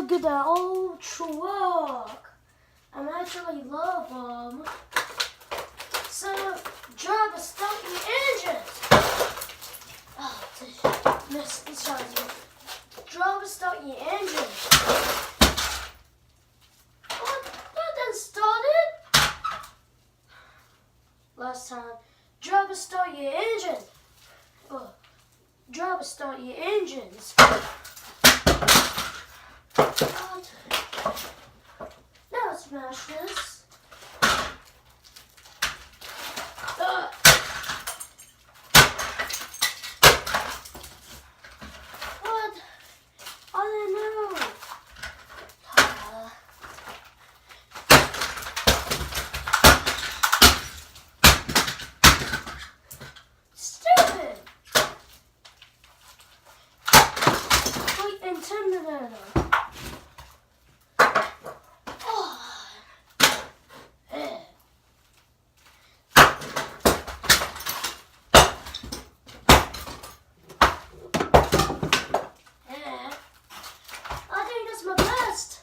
look at that old truck. I actually love them. So, driver, start your engines. Oh, this charges me. Driver, start your engines. What? That didn't start it. Last time. Driver, start your engine. Oh, driver, start your engines. What? Now smash this. What? I don't know. Stupid. Wait, intimidator. I think that's my best.